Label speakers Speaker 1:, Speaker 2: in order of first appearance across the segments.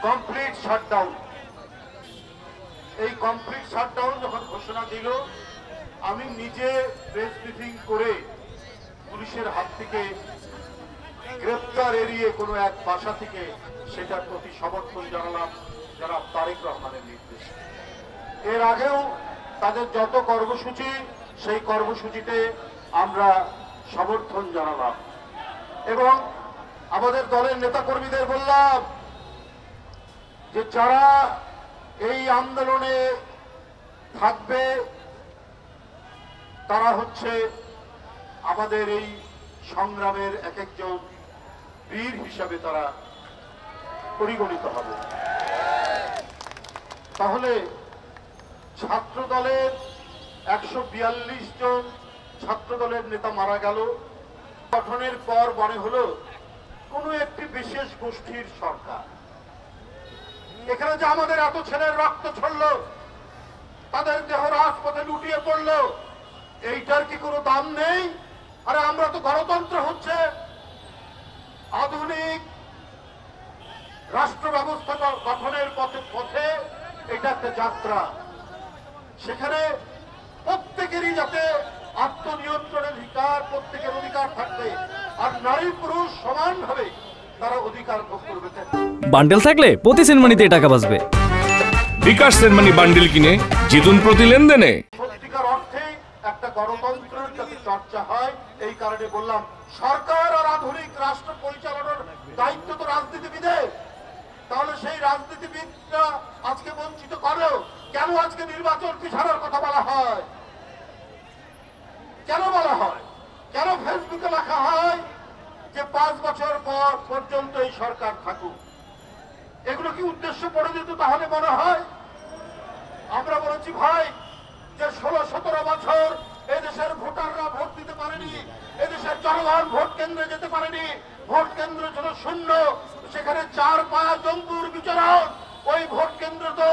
Speaker 1: Complete shutdown. এই complete shutdown যখন ঘোষণা দিল, আমি নিজে প্রেস ব্রিফিং করে পুলিশের হাত থেকে গ্রেপ্তার এড়িয়ে কোনো এক বাসা থেকে সেটার প্রতি সমর্থন জানালাম জনাব তারেক রহমানের নির্দেশ। এর আগেও তাদের যত কর্মসূচি, সেই কর্মসূচিতে আমরা সমর্থন জানালাম এবং আমাদের দলের নেতাকর্মীদের বললাম যে যারা এই আন্দোলনে থাকবে তারা হচ্ছে আমাদের এই সংগ্রামের এক একজন বীর হিসাবে তারা পরিগণিত হবে। তাহলে ছাত্র দলের 142 জন ছাত্র দলের নেতা মারা গেল। গঠনের পর মনে হলো কোন একটি বিশেষ গোষ্ঠীর সরকার। এখানে যে আমাদের এত ছেলের রক্ত ঝরল, তাদের দেহ রাজপথে লুটিয়ে পড়লো, এইটার কি কোনো দাম নেই? আরে আমরা তো গণতন্ত্র হচ্ছে আধুনিক রাষ্ট্র ব্যবস্থা গঠনের পথে এটা একটা যাত্রা। সেখানে প্রত্যেকেরই যাতে আত্মনিয়ন্ত্রণের অধিকার, প্রত্যেকের অধিকার থাকবে, আর নারী পুরুষ সমানভাবে তারা অধিকার ভোগ করবে।
Speaker 2: বান্ডেল থাকলে প্রতি সেনমানিতে টাকা বাঁচবে।
Speaker 3: বিকাশ সেনমানি বান্ডেল কিনে জিতুন প্রতি লেনদেনে।
Speaker 1: সত্যিকার অর্থে একটা গণতন্ত্রের যাতে চর্চা হয়, এই কারণে বললাম সরকার আর আধুনিক রাষ্ট্র পরিচালনার দায়িত্ব তো রাজনীতিবিদের। তাহলে সেই রাজনীতিবিদরা আজকে বঞ্চিত করো কেন? আজকে নির্বাচন পিছানোর কথা বলা হয় কেন? বলা হয় কেন? ফেসবুকে লেখা হয় যে 5 বছর পর পর্যন্ত এই সরকার থাকুক। এগুলো কি উদ্দেশ্য পড়ে যেত তাহলে মনে হয়? আমরা বলেছি ভাই যে 16-17 বছর এদেশের ভোটাররা ভোট দিতে পারেনি, এদেশের জনগণ ভোট কেন্দ্রে যেতে পারেনি, ভোট কেন্দ্র ছিল শূন্য, সেখানে 4 পায়া জম্বুর বিচরণ। ওই ভোট কেন্দ্র তো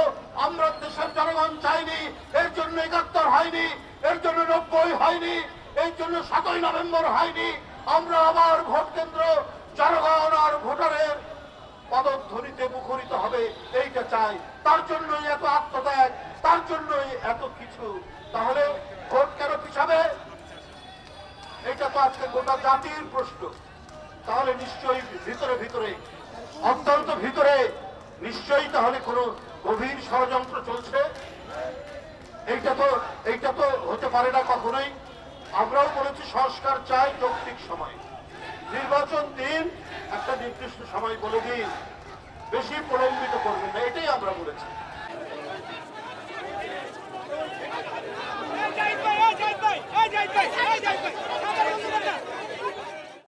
Speaker 1: আমরা দেশের জনগণ চাইনি, এর জন্য 71 হয়নি, এর জন্য 90 হয়নি, এর জন্য 7ই নভেম্বর হয়নি। আমরা আবার ভোট কেন্দ্র জনগণ আর ভোটারের পদধ্বনিতে মুখরিত হবে, এইটা চাই। তার জন্যই এত আত্মত্যাগ, তার জন্যই এত কিছু। তাহলে ভোট কেন পিছাবে? এটা তো আজকে গোটা জাতির প্রশ্ন। তাহলে নিশ্চয়ই ভিতরে ভিতরে, অত্যন্ত ভিতরে নিশ্চয়ই তাহলে কোনো গভীর ষড়যন্ত্র চলছে। এইটা তো হতে পারে না কখনোই। আমরাও বলেছি সংস্কার চাই যৌক্তিক সময়, নির্বাচন দিন, একটা নির্দিষ্ট সময় বলে দিন, বেশি প্রলম্বিত করবেন না, এটাই আমরা বলেছি।